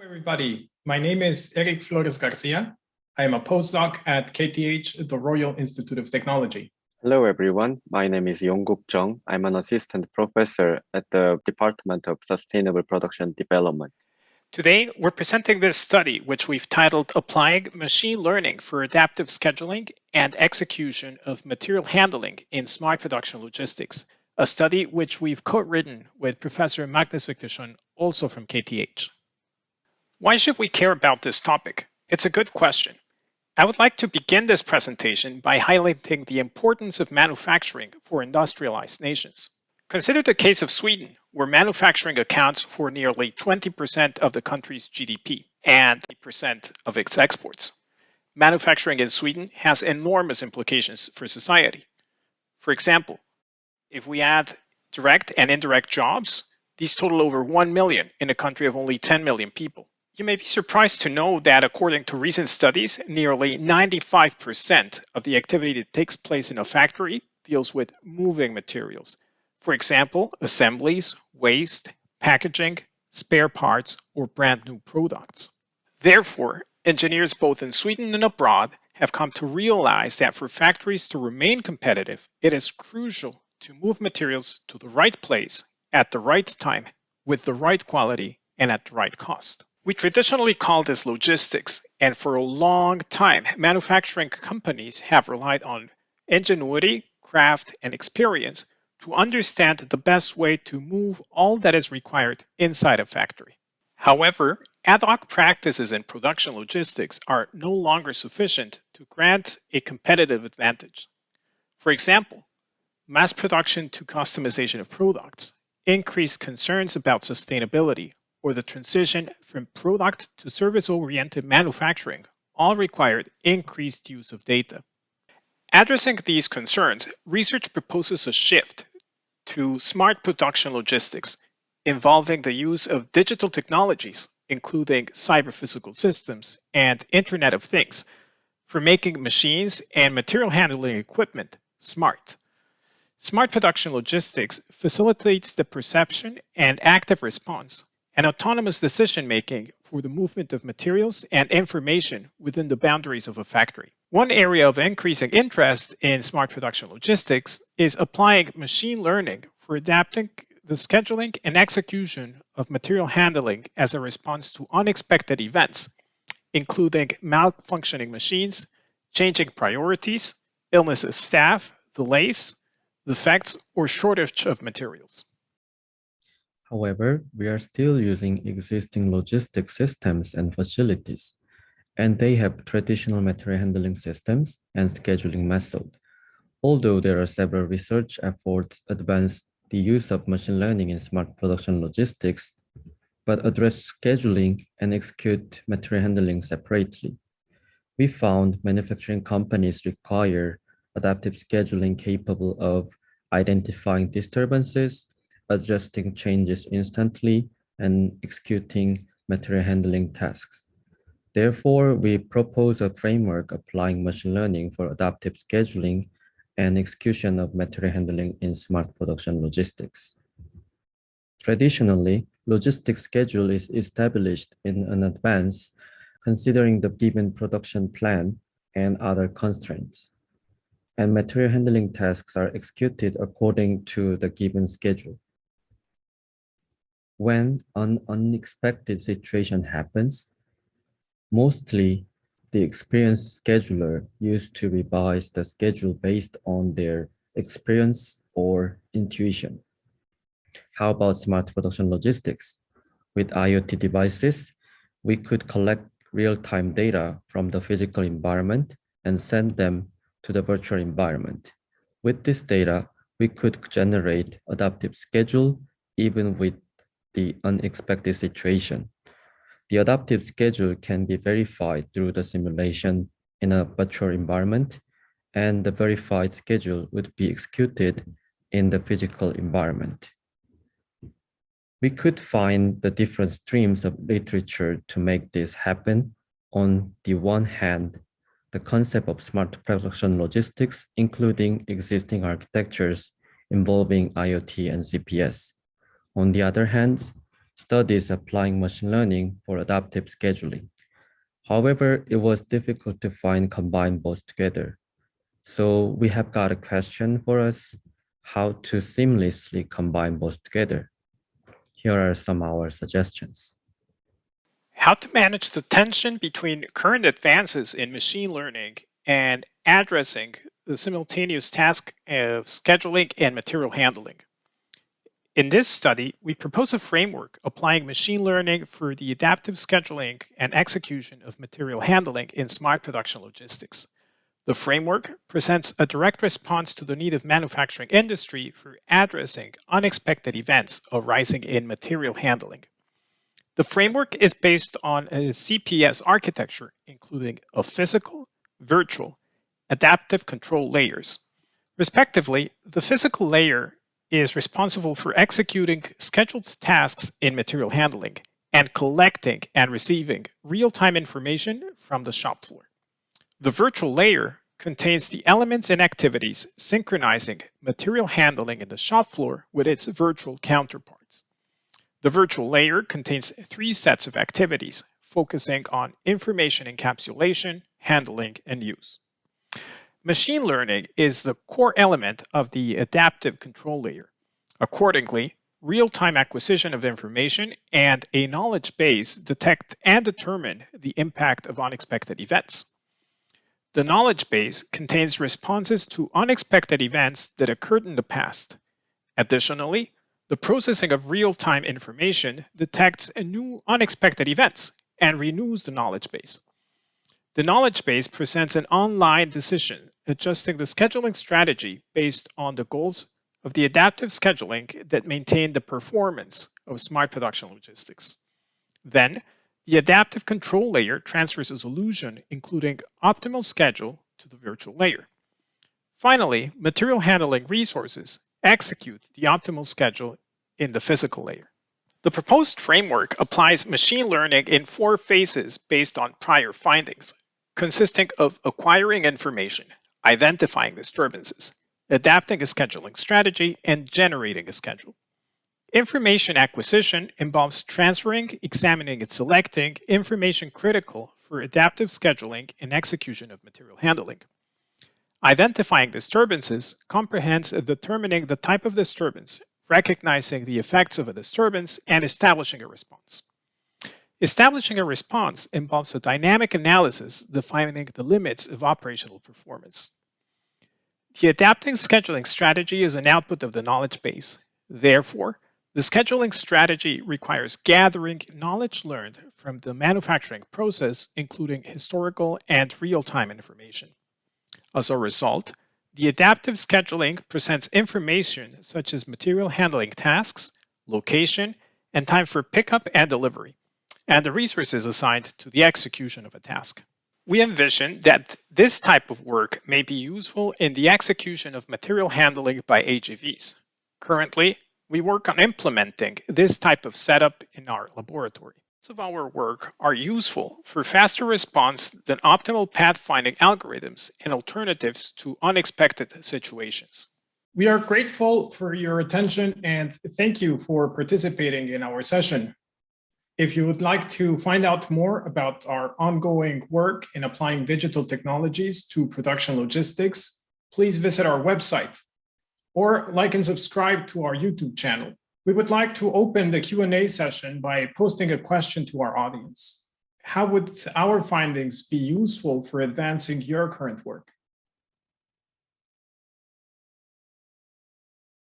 everybody. My name is Erik Flores-García. I am a postdoc at KTH, the Royal Institute of Technology. Hello, everyone. My name is Yongkuk Jeong. I'm an assistant professor at the Department of Sustainable Production Development. Today, we're presenting this study, which we've titled Applying Machine Learning for Adaptive Scheduling and Execution of Material Handling in Smart Production Logistics, a study which we've co-written with Professor Magnus Wiktorsson, also from KTH. Why should we care about this topic? It's a good question. I would like to begin this presentation by highlighting the importance of manufacturing for industrialized nations. Consider the case of Sweden, where manufacturing accounts for nearly 20% of the country's GDP and 8% of its exports. Manufacturing in Sweden has enormous implications for society. For example, if we add direct and indirect jobs, these total over 1 million in a country of only 10 million people. You may be surprised to know that according to recent studies, nearly 95% of the activity that takes place in a factory deals with moving materials. For example, assemblies, waste, packaging, spare parts, or brand new products. Therefore, engineers both in Sweden and abroad have come to realize that for factories to remain competitive, it is crucial to move materials to the right place at the right time with the right quality and at the right cost. We traditionally call this logistics, and for a long time, manufacturing companies have relied on ingenuity, craft, and experience to understand the best way to move all that is required inside a factory. However, ad hoc practices in production logistics are no longer sufficient to grant a competitive advantage. For example, mass production to customization of products, increased concerns about sustainability, or the transition from product to service-oriented manufacturing all required increased use of data. Addressing these concerns, research proposes a shift to smart production logistics involving the use of digital technologies, including cyber-physical systems and Internet of Things, for making machines and material handling equipment smart. Smart production logistics facilitates the perception and active response and autonomous decision-making for the movement of materials and information within the boundaries of a factory. One area of increasing interest in smart production logistics is applying machine learning for adapting the scheduling and execution of material handling as a response to unexpected events, including malfunctioning machines, changing priorities, illness of staff, delays, defects, or shortage of materials. However, we are still using existing logistics systems and facilities, and they have traditional material handling systems and scheduling methods. Although there are several research efforts advance the use of machine learning in smart production logistics, but address scheduling and execute material handling separately. We found manufacturing companies require adaptive scheduling capable of identifying disturbances, adjusting changes instantly, and executing material handling tasks. Therefore, we propose a framework applying machine learning for adaptive scheduling and execution of material handling in smart production logistics. Traditionally, logistics schedule is established in advance, considering the given production plan and other constraints, and material handling tasks are executed according to the given schedule. When an unexpected situation happens, mostly the experienced scheduler used to revise the schedule based on their experience or intuition. How about smart production logistics? With IoT devices, we could collect real-time data from the physical environment and send them to the virtual environment. With this data, we could generate adaptive schedule even with the unexpected situation. The adaptive schedule can be verified through the simulation in a virtual environment, and the verified schedule would be executed in the physical environment. We could find the different streams of literature to make this happen. On the one hand, the concept of smart production logistics, including existing architectures involving IoT and CPS. On the other hand, studies applying machine learning for adaptive scheduling. However, it was difficult to combine both together. So we have got a question for us, how to seamlessly combine both together. Here are some of our suggestions. How to manage the tension between current advances in machine learning and addressing the simultaneous task of scheduling and material handling. In this study, we propose a framework applying machine learning for the adaptive scheduling and execution of material handling in smart production logistics. The framework presents a direct response to the need of manufacturing industry for addressing unexpected events arising in material handling. The framework is based on a CPS architecture, including a physical, virtual, adaptive control layers. Respectively, the physical layer is responsible for executing scheduled tasks in material handling and collecting and receiving real-time information from the shop floor. The virtual layer contains the elements and activities synchronizing material handling in the shop floor with its virtual counterparts. The virtual layer contains 3 sets of activities focusing on information encapsulation, handling, and use. Machine learning is the core element of the adaptive control layer. Accordingly, real-time acquisition of information and a knowledge base detect and determine the impact of unexpected events. The knowledge base contains responses to unexpected events that occurred in the past. Additionally, the processing of real-time information detects new unexpected events and renews the knowledge base. The knowledge base presents an online decision adjusting the scheduling strategy based on the goals of the adaptive scheduling that maintain the performance of smart production logistics. Then, the adaptive control layer transfers a solution including optimal schedule to the virtual layer. Finally, material handling resources execute the optimal schedule in the physical layer. The proposed framework applies machine learning in 4 phases based on prior findings, consisting of acquiring information, identifying disturbances, adapting a scheduling strategy, and generating a schedule. Information acquisition involves transferring, examining, and selecting information critical for adaptive scheduling and execution of material handling. Identifying disturbances comprehends determining the type of disturbance, recognizing the effects of a disturbance, and establishing a response. Establishing a response involves a dynamic analysis defining the limits of operational performance. The adapting scheduling strategy is an output of the knowledge base. Therefore, the scheduling strategy requires gathering knowledge learned from the manufacturing process, including historical and real-time information. As a result, the adaptive scheduling presents information such as material handling tasks, location, and time for pickup and delivery, and the resources assigned to the execution of a task. We envision that this type of work may be useful in the execution of material handling by AGVs. Currently, we work on implementing this type of setup in our laboratory. Most of our work are useful for faster response than optimal pathfinding algorithms and alternatives to unexpected situations. We are grateful for your attention and thank you for participating in our session. If you would like to find out more about our ongoing work in applying digital technologies to production logistics, please visit our website or like and subscribe to our YouTube channel. We would like to open the Q&A session by posting a question to our audience. How would our findings be useful for advancing your current work?